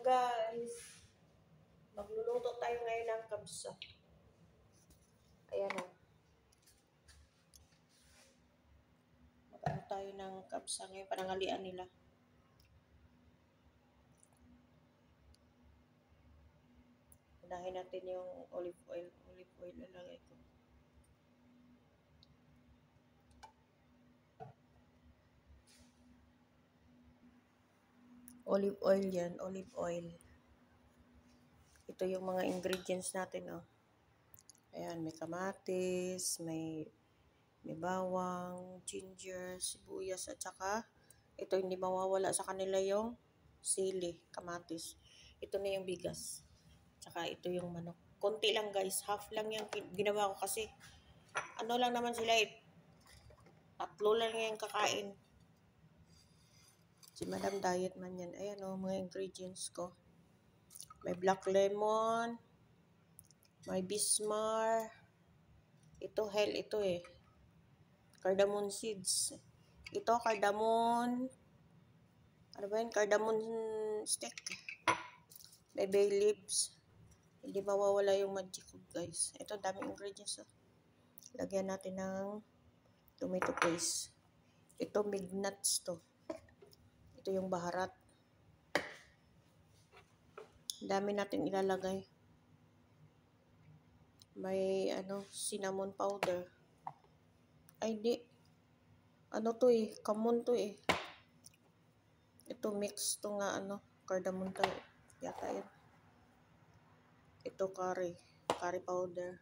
guys, magluluto tayo ngayon ng kabsa. Ayan o. Mag-ano tayo ng kabsa ngayon, panangalian nila. Unahin natin yung olive oil. Olive oil lalagay ko. Olive oil yan, olive oil. Ito yung mga ingredients natin, oh. Ayan, may kamatis, may bawang, ginger, sibuyas, at saka ito hindi mawawala sa kanila yung sili, kamatis. Ito na yung bigas. Tsaka ito yung manok. Konti lang guys, half lang yung ginawa ko kasi ano lang naman sila eh. 3 lang yung kakain. Si Madam Diet man yan. Ayan o, mga ingredients ko. May black lemon. May bismar. Ito, hell, ito eh. Cardamom seeds. Ito, cardamom. Ano ba yun? Cardamom stick. May bay leaves. Hindi mawawala yung magic cube, guys. Ito, daming ingredients. Oh. Lagyan natin ng tomato paste. Ito, midnuts to. Ito yung baharat. Dami natin ilalagay. May cinnamon powder. Ay di. Ano to eh, kamon to eh. Ito mix to nga cardamom to. Yata yan. Ito curry powder.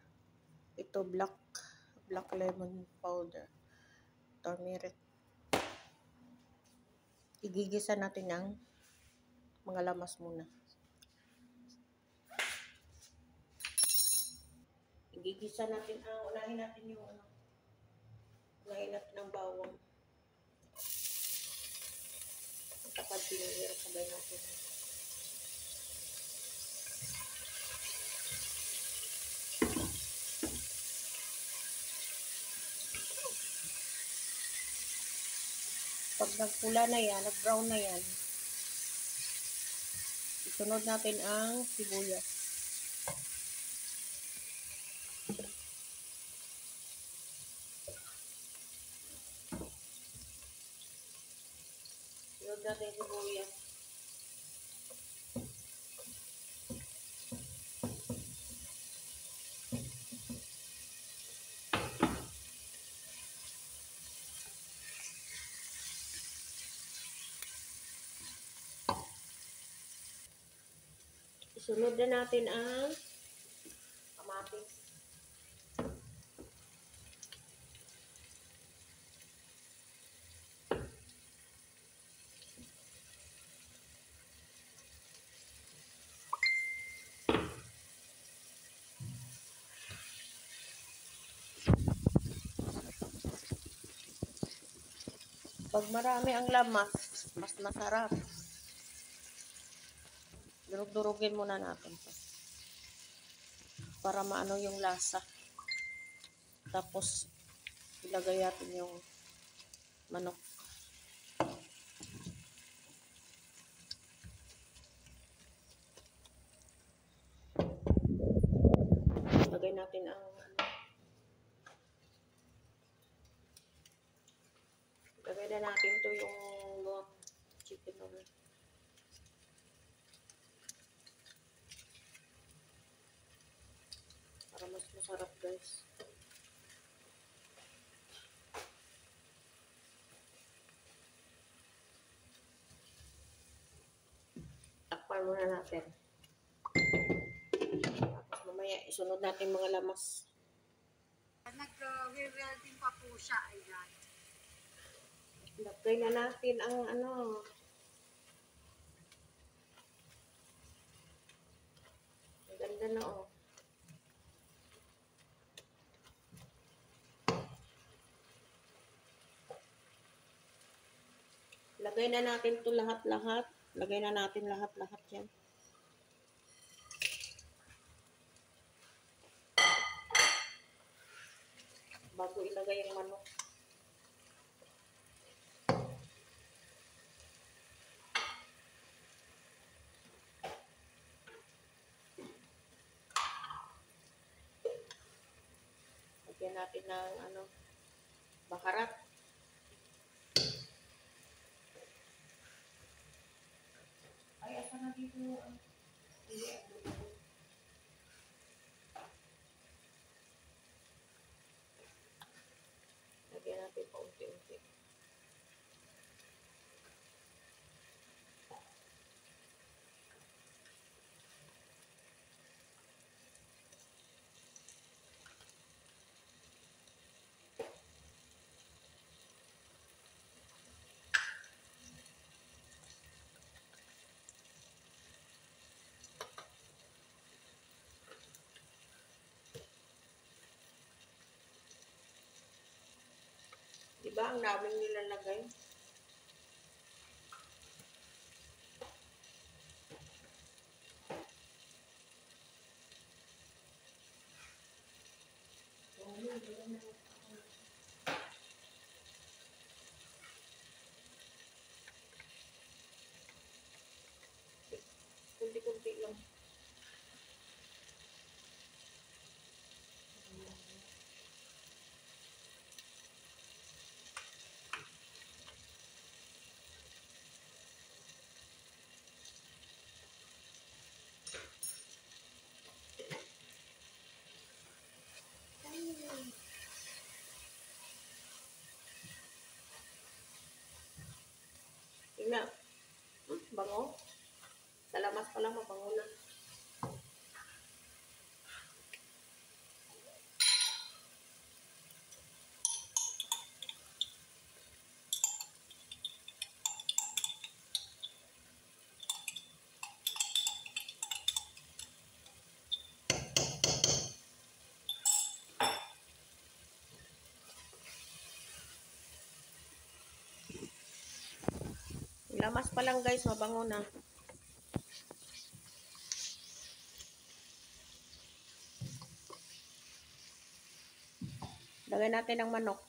Ito black lemon powder. Turmeric. Igigisa natin ang mga lamas muna. Igigisa natin unahin natin yung unahin natin ang bawang. Tapad pinahirap sabay natin. Pag nagpula na yan, nag-brown na yan, isunod natin ang sibuyas. Isunod natin sibuyas. Isunod na natin ang kamatis. Pag marami ang lamas, mas masarap. Durug-durugin muna natin to para maano yung lasa. Tapos ilagay natin yung manok. Ilagay natin ang ilagay na natin to yung chicken over. Para mas masarap guys. Takpan muna natin. Tapos mamaya isunod natin mga lamas. Nag-welding pa po siya. Ayan. Lagay na natin ang Ang ganda na oh. Lagay na natin to lahat-lahat. Lagay na natin lahat-lahat yan. Bago ilagay yung manok. natin ng ano, bakarat. Ay, asa na dito yung lagyan natin pa unti-unti. Diba, ang daming nilalagay. Kunti-kunti lang. Tingnan. Bango. Sa labas pa lang mabango na. Lamas pa lang guys, mabango na. Lagay natin ang manok.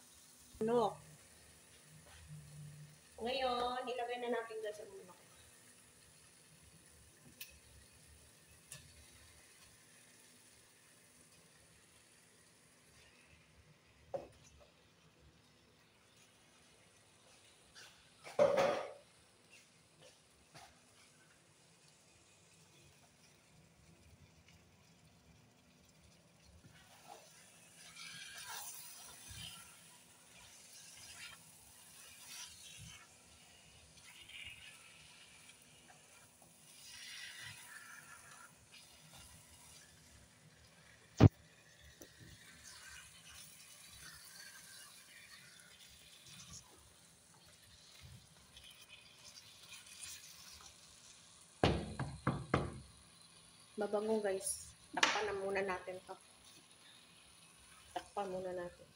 Manok. Ngayon, ilagay na natin guys ang manok. Mabango guys. Takpan na muna natin to. Takpan muna natin.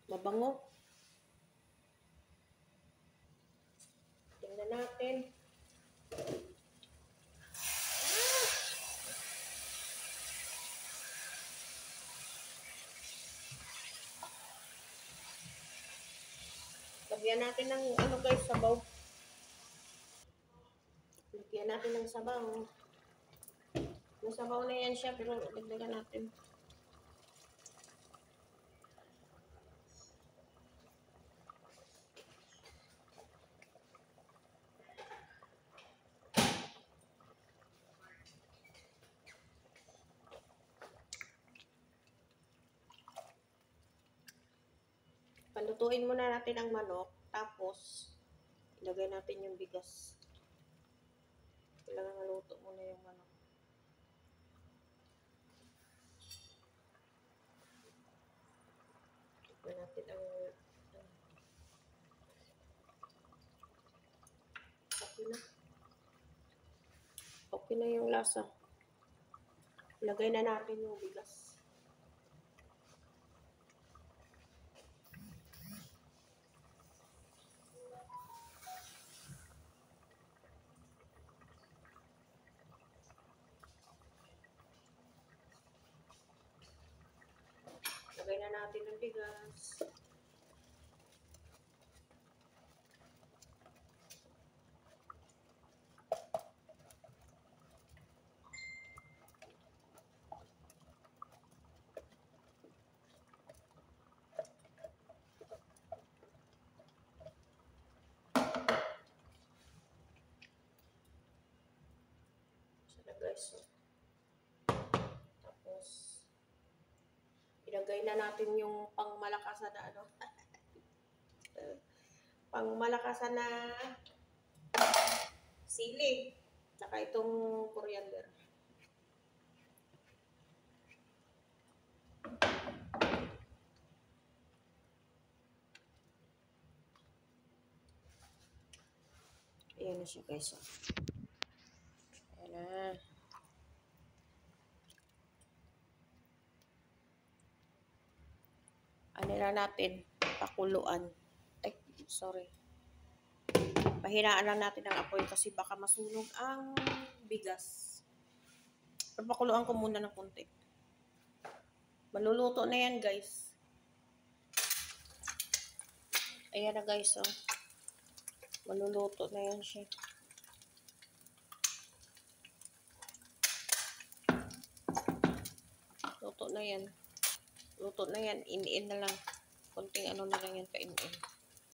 Mabango. Tingnan natin. Lagyan natin ng ano guys, sabaw. Lagyan natin ng sabaw. Masabaw na yan siya, pero dagdagan natin. Palutuin muna natin ang manok, tapos ilagay natin yung bigas. Kailangan maluto muna yung manok. Tignan natin ang okay na. Okay na yung lasa. Ilagay na natin yung bigas. Lagay na natin ang bigas. guys. So, tapos, ilagay na natin yung pangmalakasan na ano. Pangmalakasan na sili. Tsaka itong coriander. Ayan na siya guys. So. Ayan na. Ano na natin? Pakuluan. Ay, sorry. Pahinaan lang natin ang apoy kasi baka masunog ang bigas. Papakuluan ko muna ng konti. Maluluto na yan guys. Ayan na guys. Oh. Maluluto na yan siya. Luto na yan. Luto na yan. In-in na lang. Konting ano na lang yan. Kain-in.